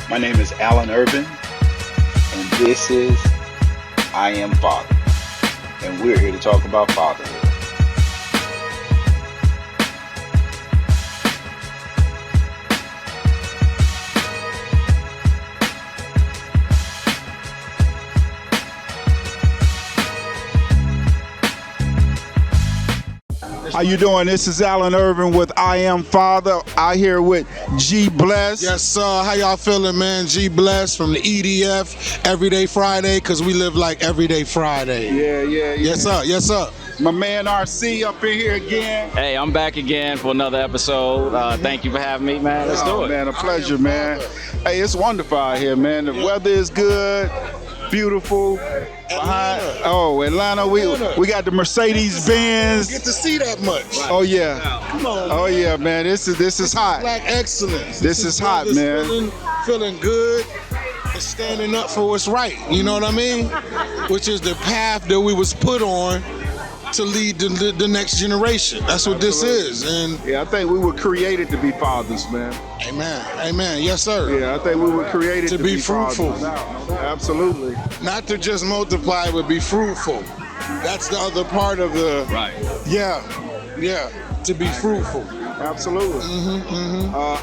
My name is Alan Irvin, and this is I Am Father, and we're here to talk about fatherhood. How you doing? This is Alan Irvin with I Am Father. Out here with G Bless. Yes, sir. How y'all feeling, man? G Bless from the EDF, Everyday Friday, because we live like Everyday Friday. Yeah. Yes, sir. Yes, sir. My man RC up in here again. Hey, I'm back again for another episode. Thank you for having me, man. Let's do it. Man, a pleasure, man. Hey, it's wonderful out here, man. The weather is good, beautiful. Atlanta. We got the Mercedes Benz. Get to see that much. Oh yeah. Come on. Oh yeah, man. This is hot. Black excellence. This is hot, man. Feeling good and standing up for what's right. You know what I mean? Which is the path that we was put on to lead the next generation. That's what this is. And yeah, I think we were created to be fathers, man. Amen. Yes, sir. Yeah, I think we were created to be fruitful. Fathers. Absolutely. Not to just multiply, but be fruitful. That's the other part of the Right. Yeah. To be fruitful. Absolutely.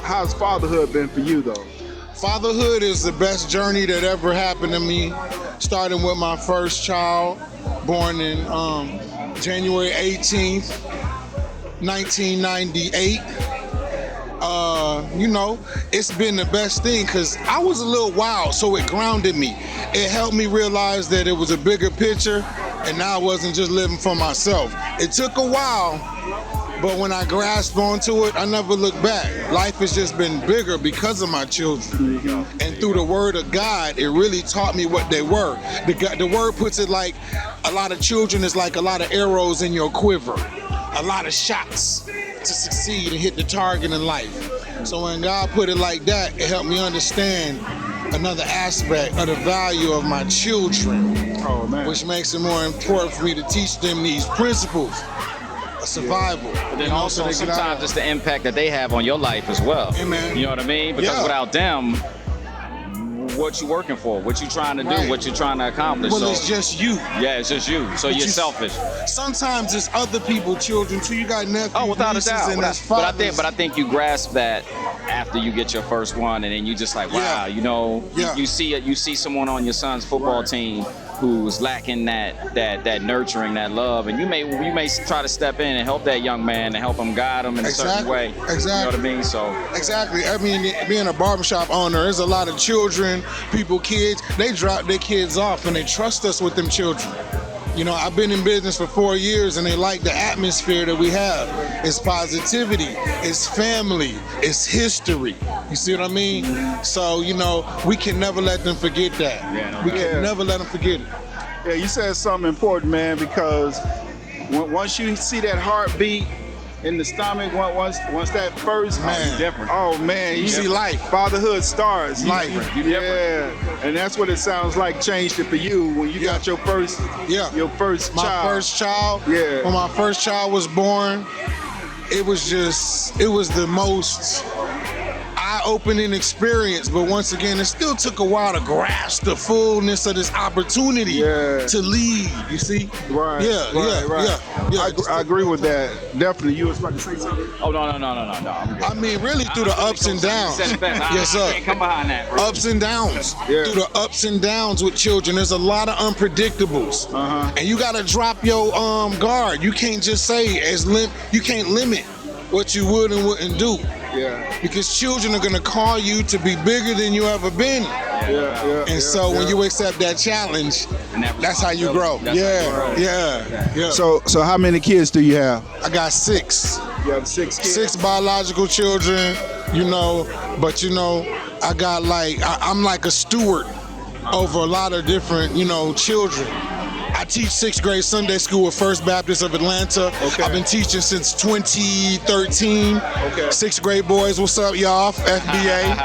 How's fatherhood been for you, though? Fatherhood is the best journey that ever happened to me. Starting with my first child, born in January 18th, 1998. It's been the best thing because I was a little wild, so it grounded me. It helped me realize that it was a bigger picture, and now I wasn't just living for myself. It took a while, but when I grasped onto it, I never looked back. Life has just been bigger because of my children. And through the word of God, it really taught me what they were. The word puts it like a lot of children is like a lot of arrows in your quiver, a lot of shots to succeed and hit the target in life. So when God put it like that, it helped me understand another aspect of the value of my children, which makes it more important for me to teach them these principles of survival. But then also sometimes it's the impact that they have on your life as well. Amen. You know what I mean? Because without them, what you working for, what you trying to do, what you trying to accomplish. Well, it's just you. Yeah, it's just you. So you're selfish. Sometimes it's other people's children too. You got nephews, Oh, without a nieces, doubt. and there's But fathers. I think you grasp that after you get your first one, and then you just like, wow, you see someone on your son's football team who's lacking that nurturing, that love, and you may try to step in and help that young man and help him guide him in a certain way. Exactly. You know what I mean? So exactly. I mean, being a barbershop owner, there's a lot of children, kids. They drop their kids off and they trust us with them children. You know, I've been in business for 4 years and they like the atmosphere that we have. It's positivity, it's family, it's history. You see what I mean? So, we can never let them forget that. We can never let them forget it. Yeah, you said something important, man, because once you see that heartbeat in the stomach, once that first different. Oh man, You see life. Fatherhood starts. Life. And that's what it sounds like changed it for you when you got your first My first child. Yeah. When my first child was born, it was the most eye-opening experience, but once again, it still took a while to grasp the fullness of this opportunity to lead. You see? Right. I agree with that. Definitely. You was about to say something? Oh no. I'm good. I mean, really through the ups and downs. Yes, sir. I can't come behind that, bro. Ups and downs. Yeah. Through the ups and downs with children, there's a lot of unpredictables, and you gotta drop your guard. You can't just say you can't limit what you would and wouldn't do. Yeah. Because children are gonna call you to be bigger than you ever been. So when you accept that challenge, that's how you grow. Yeah. So how many kids do you have? I got 6. You have 6 kids. 6 biological children, but I got I'm like a steward over a lot of different, children. I teach 6th grade Sunday school at First Baptist of Atlanta. Okay. I've been teaching since 2013. Okay. 6th grade boys, what's up, y'all? FBA.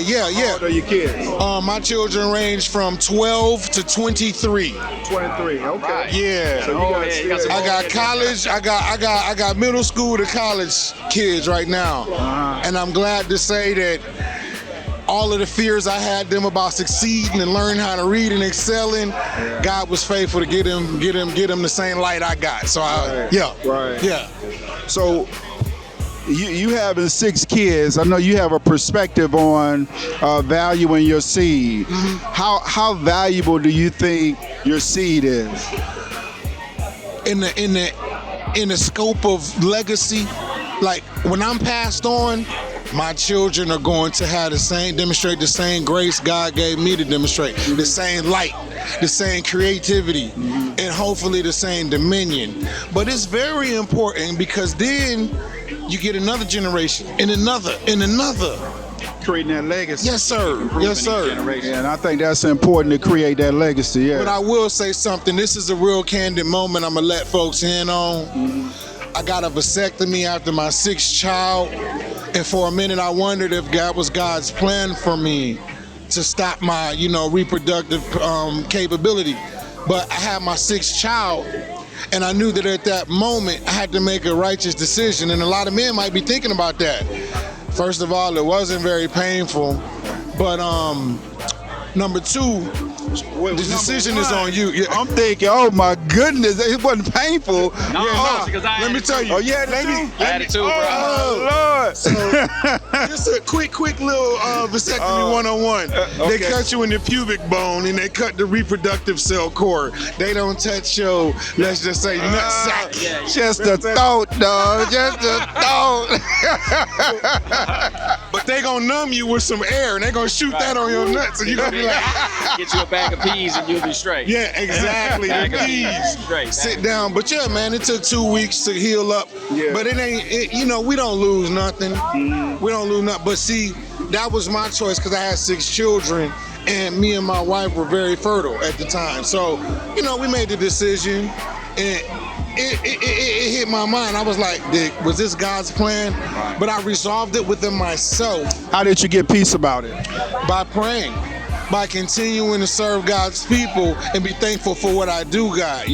Yeah. How old are your kids? My children range from 12 to 23. 23. Okay. Yeah. So you got I got college. I got middle school to college kids right now, and I'm glad to say that all of the fears I had them about succeeding and learning how to read and excelling, God was faithful to get him the same light I got. So yeah. So you having 6 kids, I know you have a perspective on valuing your seed. How valuable do you think your seed is? In the scope of legacy, like when I'm passed on, my children are going to have demonstrate the same grace God gave me to demonstrate, the same light, the same creativity, and hopefully the same dominion. But it's very important because then you get another generation and another. Creating that legacy. Yes, sir. Yes, sir. Yeah, and I think that's important to create that legacy. Yeah. But I will say something. This is a real candid moment I'm gonna let folks in on. I got a vasectomy after my 6th child, and for a minute I wondered if that was God's plan for me to stop my, reproductive capability. But I had my 6th child, and I knew that at that moment I had to make a righteous decision. And a lot of men might be thinking about that. First of all, it wasn't very painful, but number 2, the decision is on you. Yeah. I'm thinking, oh my goodness, it wasn't painful. No, because let me tell you. Oh, yeah, I had it too, bro. Oh, Lord. So, just a quick little vasectomy 101. They cut you in the pubic bone and they cut the reproductive cell cord. They don't touch your, let's just say, nutsack. Just a thought, dog. Just a thought. But they gonna numb you with some air and they gonna shoot that on your nuts, and you gonna be like, get you a bag of peas and you'll be straight. yeah, exactly. Bag The of peas, peas. straight. Sit down. But yeah, man, it took 2 weeks to heal up. Yeah. But we don't lose nothing. We don't lose nothing. But see, that was my choice because I had 6 children and me and my wife were very fertile at the time. So, we made the decision, and it hit my mind. I was like, was this God's plan? But I resolved it within myself. How did you get peace about it? By praying, by continuing to serve God's people and be thankful for what I do got,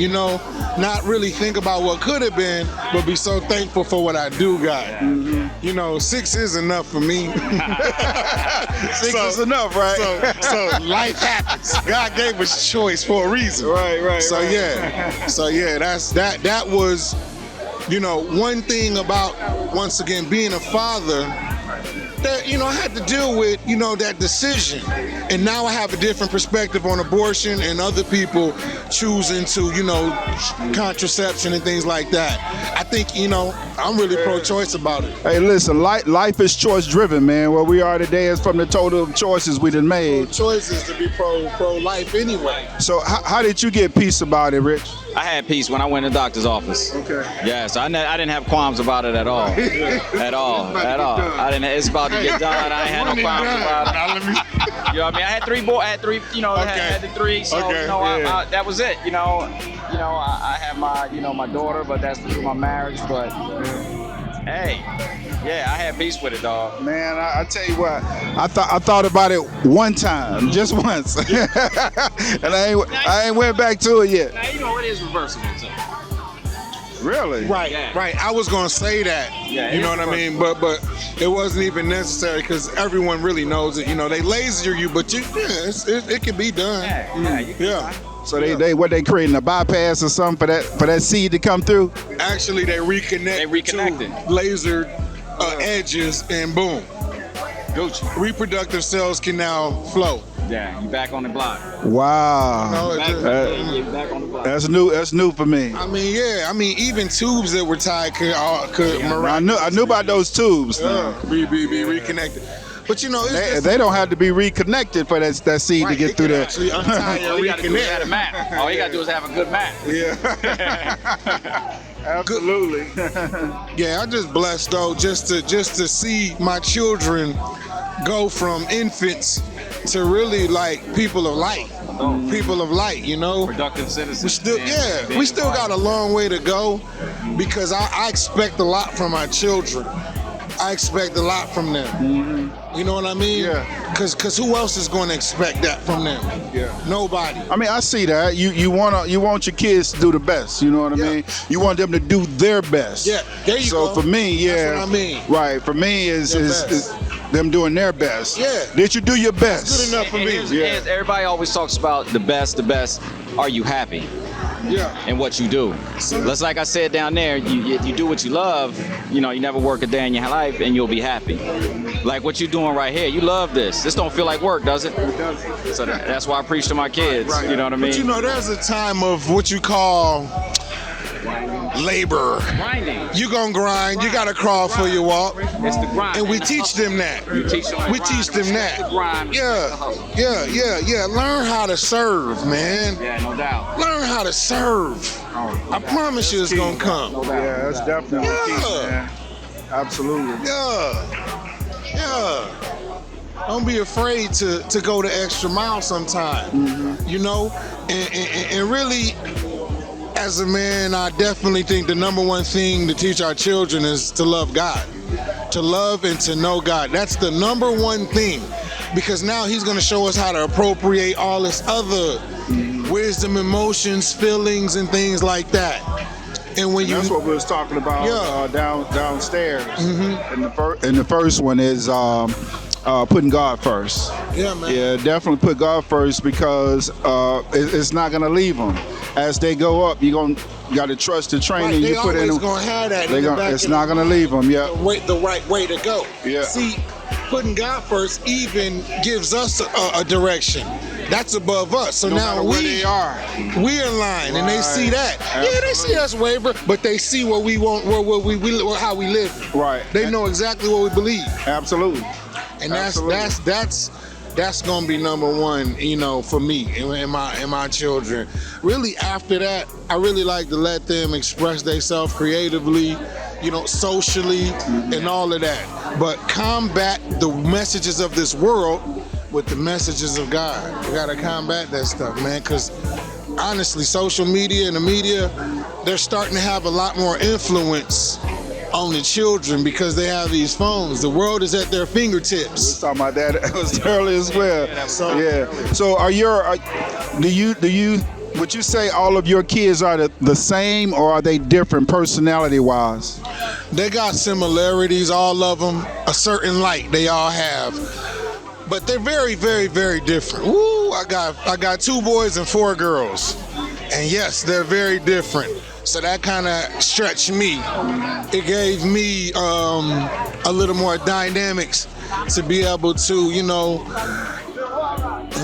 not really think about what could have been, but be so thankful for what I do got. 6 is enough for me. 6 is enough, right? So life happens. God gave us choice for a reason. Right. So yeah, that was, one thing about, once again, being a father, that I had to deal with, that decision. And now I have a different perspective on abortion and other people choosing to, contraception and things like that. I think, I'm really pro-choice about it. Hey, listen, life is choice driven, man. Where we are today is from the total of choices we done made. Pro-choice is to be pro-life anyway. So how did you get peace about it, Rich? I had peace when I went to the doctor's office. Okay. Yes, I didn't have qualms about it at all. At all. It's about to get done. I ain't had no qualms about it. Now let me. You know what I mean? I had 3 boys. I had 3. Had the 3. So I, that was it. I had my daughter, but that's through my marriage. But hey, yeah, I had peace with it, dog. Man, I tell you what, I thought about it one time, just once, and I ain't went back to it yet. Now it is reversible. So. Really? Right. I was gonna say that. Yeah, you know what I mean? But it wasn't even necessary because everyone really knows it. They laser you, but it can be done. Yeah. So they creating a bypass or something for that seed to come through? Actually, they reconnected. Lasered edges, and boom. Gucci. Reproductive cells can now flow. Yeah, you back on the block. Wow. You back on the block. That's new for me. I mean, even tubes that were tied could I knew about those tubes. Be reconnected. But they don't have to be reconnected for that seed to get through there. Actually untie and reconnect. A map. All you gotta do is have a good map. Yeah. Absolutely. Yeah, I'm just blessed though, just to see my children go from infants to really like people of light. Productive citizens. We still got a long way to go because I expect a lot from my children. I expect a lot from them. You know what I mean? Yeah. Cause who else is going to expect that from them? Yeah. Nobody. I mean, I see that. You want your kids to do the best. You know what I mean? You want them to do their best. Yeah. There you go. So for me, That's what I mean. Right. For me is them doing their best. Yeah. Did you do your best? Good enough for me. And everybody always talks about the best. Are you happy? Yeah. And what you do. Just like I said down there, you do what you love, you never work a day in your life and you'll be happy. Like what you're doing right here, you love this. This don't feel like work, does it? It doesn't. So that's why I preach to my kids, right. You know what I mean? But there's a time of what you call labor. Grinding. You gonna grind. You gotta crawl for your walk. It's the grind. And we teach them that. We teach them that. Yeah. Learn how to serve, man. Yeah, no doubt. Learn how to serve. I promise you it's gonna come. No doubt. Yeah, that's definitely key, man. Absolutely. Yeah. Don't be afraid to go the extra mile sometime. And really, as a man, I definitely think the number one thing to teach our children is to love God. To love and to know God. That's the number one thing. Because now he's going to show us how to appropriate all this other wisdom, emotions, feelings, and things like that. And that's what we was talking about downstairs. Mm-hmm. And the first one is putting God first. Yeah, man. Yeah, definitely put God first because it's not going to leave them. As they go up, you got to trust the training you put in them. Going to have that. It's not going to leave them. Yeah. The right way to go. Yeah. See, putting God first even gives us a direction. That's above us. So now we're in line, and they see that. Absolutely. Yeah, they see us waver, but they see what we want, how we live. Right. They know exactly what we believe. Absolutely. And that's gonna be number one, for me and my children. Really, after that, I really like to let them express themselves creatively, socially, and all of that. But combat the messages of this world with the messages of God. We gotta combat that stuff, man, because honestly, social media and the media, they're starting to have a lot more influence on the children because they have these phones. The world is at their fingertips. We was talking about that earlier as well. So would you say all of your kids are the same, or are they different personality-wise? They got similarities, all of them, a certain light they all have. But they're very, very, very different. Ooh, I got 2 boys and 4 girls. And yes, they're very different. So that kind of stretched me. It gave me a little more dynamics to be able to,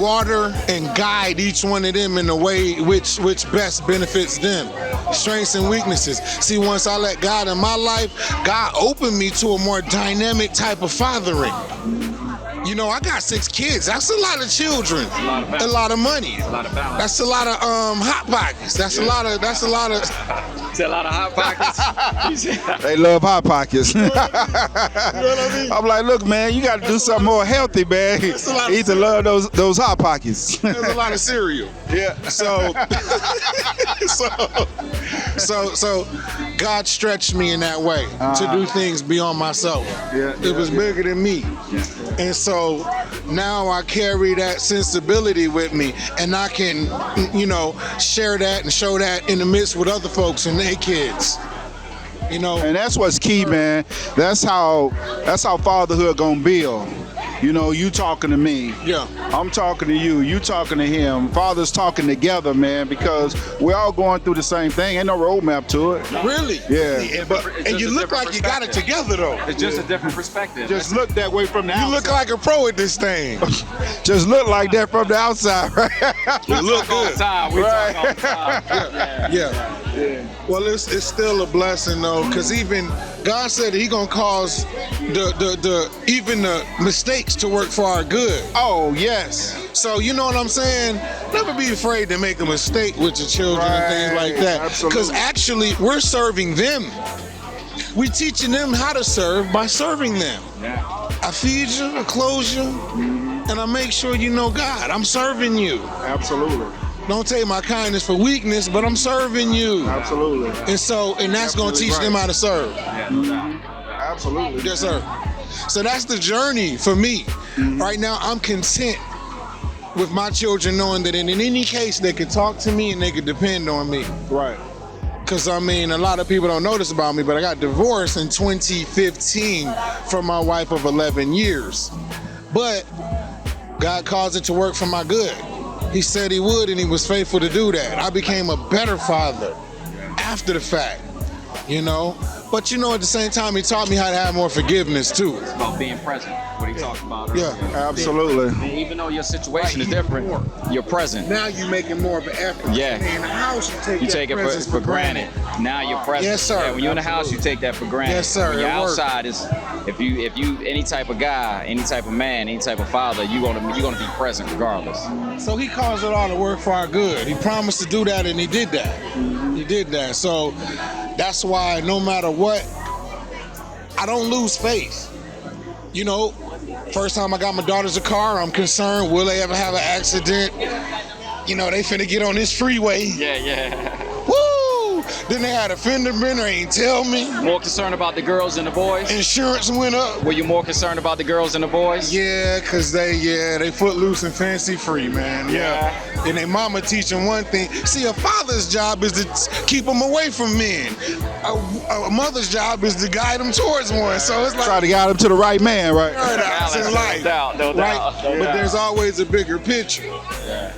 water and guide each one of them in a way which best benefits them. Strengths and weaknesses. See, once I let God in my life, God opened me to a more dynamic type of fathering. I got 6 kids. That's a lot of children. A lot of money. That's a lot of hot pockets. That's a lot of. It's a lot of hot pockets. They love hot pockets. You know what I mean? I'm like, look, man, you got to do something more healthy, man. He to love those hot pockets. There's a lot of cereal. Yeah. So God stretched me in that way to do things beyond myself. It was bigger than me. And so now I carry that sensibility with me, and I can, share that and show that in the midst with other folks and their kids. And that's what's key, man. That's how fatherhood gonna build. You talking to me. Yeah. I'm talking to you. You talking to him. Fathers talking together, man, because we're all going through the same thing. Ain't no roadmap to it. Really? Yeah. And you look like you got it together, though. It's just a different perspective. Just look that way from the outside. You look like a pro at this thing. Just look like that from the outside, right? You look good. We talk all the time. Yeah. Well, it's still a blessing, though, because even God said He gonna cause even the mistakes to work for our good. Oh, yes. So you know what I'm saying? Never be afraid to make a mistake with your children and things like that. Because actually, we're serving them. We teaching them how to serve by serving them. Yeah. I feed you, I clothe you, and I make sure you know God. I'm serving you. Absolutely. Don't take my kindness for weakness, but I'm serving you. Absolutely. And that's going to teach them how to serve. Yeah, no doubt. Absolutely. Yes, sir. So that's the journey for me. Right now, I'm content with my children knowing that in any case, they can talk to me and they can depend on me. Right. Because, I mean, a lot of people don't know this about me, but I got divorced in 2015 from my wife of 11 years. But God caused it to work for my good. He said he would, and he was faithful to do that. I became a better father after the fact, you know? But, you know, at the same time, he taught me how to have more forgiveness, too. It's about being present, what he talked about earlier. Yeah, absolutely. And even though your situation is different, you're present. Now you're making more of an effort. Yeah. In the house, you take it for granted. Now you're present. Yes, sir. Yeah, when you're in the house, you take that for granted. Yes, sir. When you're It works. outside, if you any type of guy, any type of man, any type of father, you're gonna be present regardless. So he caused it all to work for our good. He promised to do that, and he did that. He did that. So that's why no matter what, I don't lose faith. You know, first time I got my daughters a car, I'm concerned, will they ever have an accident? You know, they finna get on this freeway. Yeah. Woo! Then they had a fender bender, ain't tell me. More concerned about the girls and the boys? Insurance went up. Were you more concerned about the girls and the boys? Yeah, cause they footloose and fancy free, man. Yeah. And they mama teaching one thing. See, a father's job is to keep them away from men. A mother's job is to guide them towards one. So it's like Try to guide them to the right man, right? paradox in life. No doubt. Right? But there's always a bigger picture.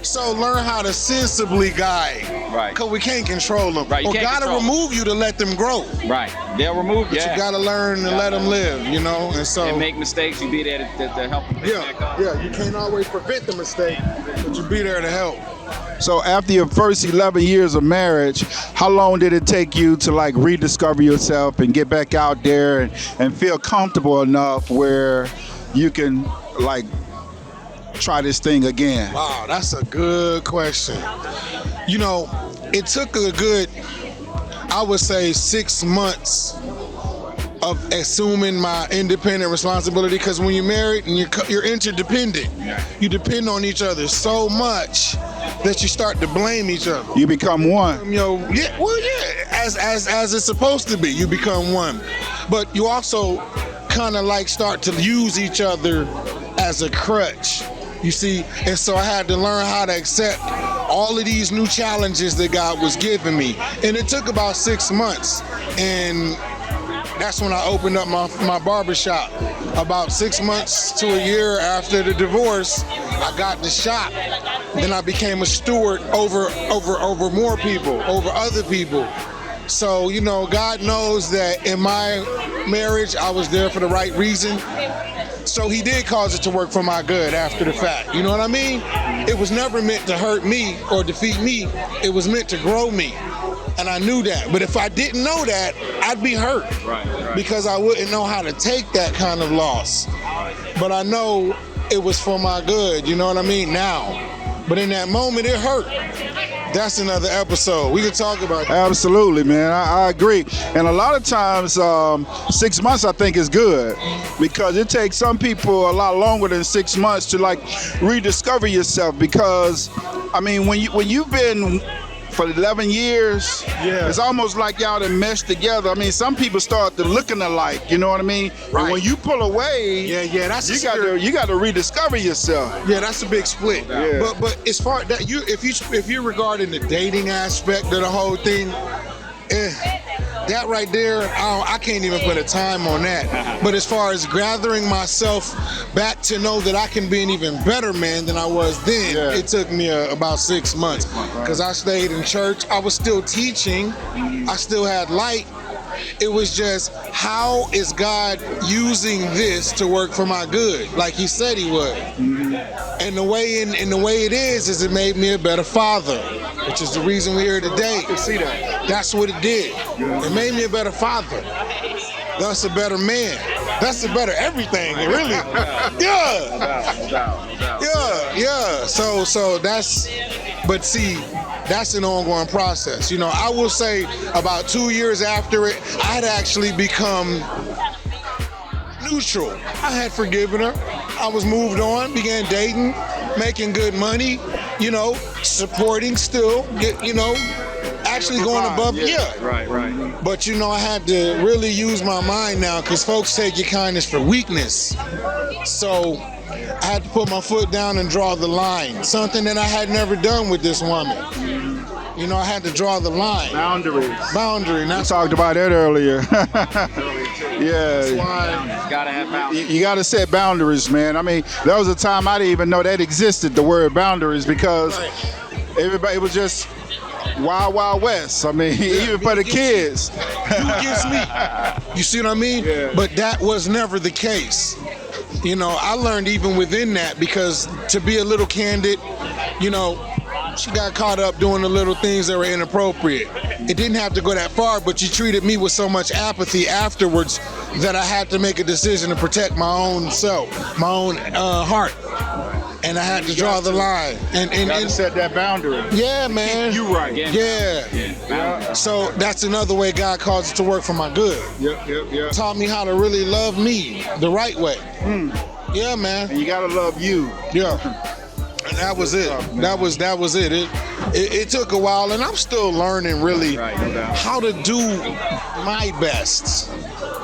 So learn how to sensibly guide. Right. Cause we can't control them. Right, you Or can't gotta control 'em. remove you to let them grow. Right. They'll remove you. But you gotta learn to let them live, you know? And so They make mistakes, you be there to help them pick back up. yeah, you can't always prevent the mistake, but you be there to help. So after your first 11 years of marriage, how long did it take you to like rediscover yourself and get back out there and feel comfortable enough where you can like try this thing again? Wow, that's a good question. You know, it took a good, I would say, 6 months of assuming my independent responsibility, because when you're married and you're interdependent, you depend on each other so much that you start to blame each other. You become one. You know, as it's supposed to be, you become one. But you also kind of like start to use each other as a crutch. You see, and so I had to learn how to accept all of these new challenges that God was giving me. And it took about 6 months. And that's when I opened up my barbershop. About 6 months to a year after the divorce, I got the shop. Then I became a steward over more people, over other people. So, you know, God knows that in my marriage, I was there for the right reason. So he did cause it to work for my good after the fact. You know what I mean? It was never meant to hurt me or defeat me. It was meant to grow me. And I knew that. But if I didn't know that, I'd be hurt. Right. Because I wouldn't know how to take that kind of loss. But I know it was for my good, you know what I mean, now. But in that moment, it hurt. That's another episode. We can talk about that. Absolutely, man. I agree. And a lot of times, 6 months I think is good, because it takes some people a lot longer than 6 months to like rediscover yourself. Because I mean, when you've been for 11 years, it's almost like y'all done meshed together. I mean, some people start to looking alike, you know what I mean? Right. And when you pull away, that's you got to rediscover yourself. Yeah, that's a big split. Yeah. But as far as that, if you're regarding the dating aspect of the whole thing, that right there, I can't even put a time on that. But as far as gathering myself back to know that I can be an even better man than I was then, it took me about 6 months. Because I stayed in church. I was still teaching. I still had light. It was just, how is God using this to work for my good, like He said He would? And the way it is it made me a better father, which is the reason we're here today. I can see that. That's what it did. It made me a better father. Thus a better man. That's a better everything, really. Yeah. So that's, but see, that's an ongoing process. You know, I will say about 2 years after it, I had actually become neutral. I had forgiven her. I was moved on, began dating, making good money, you know, supporting still, you know, actually going above. Right. But you know, I had to really use my mind now, because folks take your kindness for weakness. So I had to put my foot down and draw the line, something that I had never done with this woman. You know, I had to draw the line. Boundaries. Boundary. And We that's talked about that earlier. That's Yeah. why. Gotta have boundaries. You got to set boundaries, man. I mean, there was a time I didn't even know that existed, the word boundaries, because everybody, it was just wild, wild west. I mean, even for the kids. You against me. You see what I mean? Yeah. But that was never the case. You know, I learned even within that, because to be a little candid, you know, she got caught up doing the little things that were inappropriate. It didn't have to go that far, but she treated me with so much apathy afterwards that I had to make a decision to protect my own self, my own heart. And I had to draw the line. You got to set that boundary. Yeah, man. You right. Yeah. So that's another way God calls it to work for my good. Yep. Taught me how to really love me the right way. Yeah, man. And you got to love you. Yeah. And that was it. That was it. It took a while, and I'm still learning really how to do my best.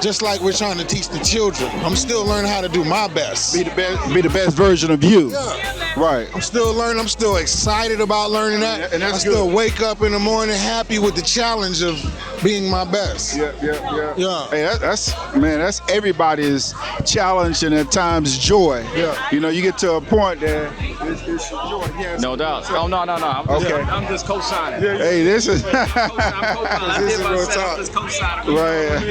Just like we're trying to teach the children. I'm still learning how to do my best. Be the best version of you. Yeah. Right. I'm still learning. I'm still excited about learning that. And that's I still good. wake up in the morning happy with the challenge of being my best. Yeah. Yeah. Hey, that's everybody's challenge and at times joy. Yeah. You know, you get to a point that it's joy. Yes. No doubt. Oh, no. I'm just co-signing. Hey, this is I'm co-signing. This is real talk. I'm just co-signing. right.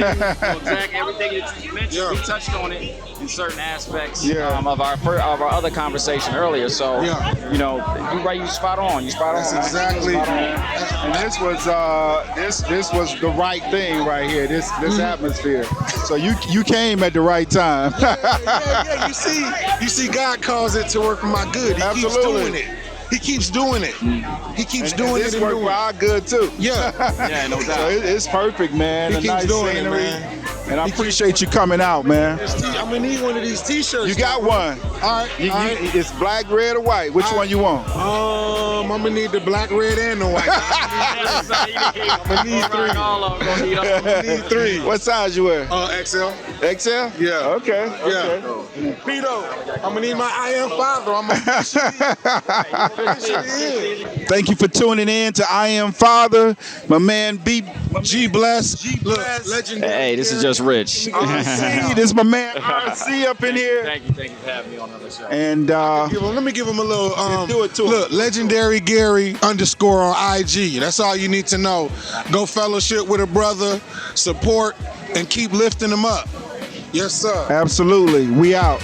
Exactly. Everything that you mentioned, Yeah. we touched on it in certain aspects Yeah. of our other conversation earlier. So, Yeah. you know, you're right. You spot on. That's exactly. And this was this was the right thing right here. This atmosphere. So you came at the right time. Yeah. You see, God calls it to work for my good. He keeps Absolutely. doing it. He keeps doing it. He keeps doing This it. worked And for doing our good too. Yeah. Yeah, no doubt. So it's perfect, man. He A keeps nice doing it, scenery. man. And I appreciate you coming out, man. I'm gonna need one of these T-shirts. You got one. All right. You, all right. It's black, red, or white. Which one you want? I'm gonna need the black, red, and the white. I'm gonna need three. All of them gonna need I'm gonna need three. What size you wear? XL. XL? Yeah. Okay. Yeah. Pito, I'm gonna need my I Am Father. I'm gonna. Thank you for tuning in to I Am Father. My man G Bless. Look, legendary. Hey, this is just Rich. RC. This is my man RC up in here. Thank you for having me on another show. And Let me give him a little. do it to him. Look, legendary Gary _ on IG. That's all you need to know. Go fellowship with a brother, support, and keep lifting him up. Yes, sir. absolutely, we out.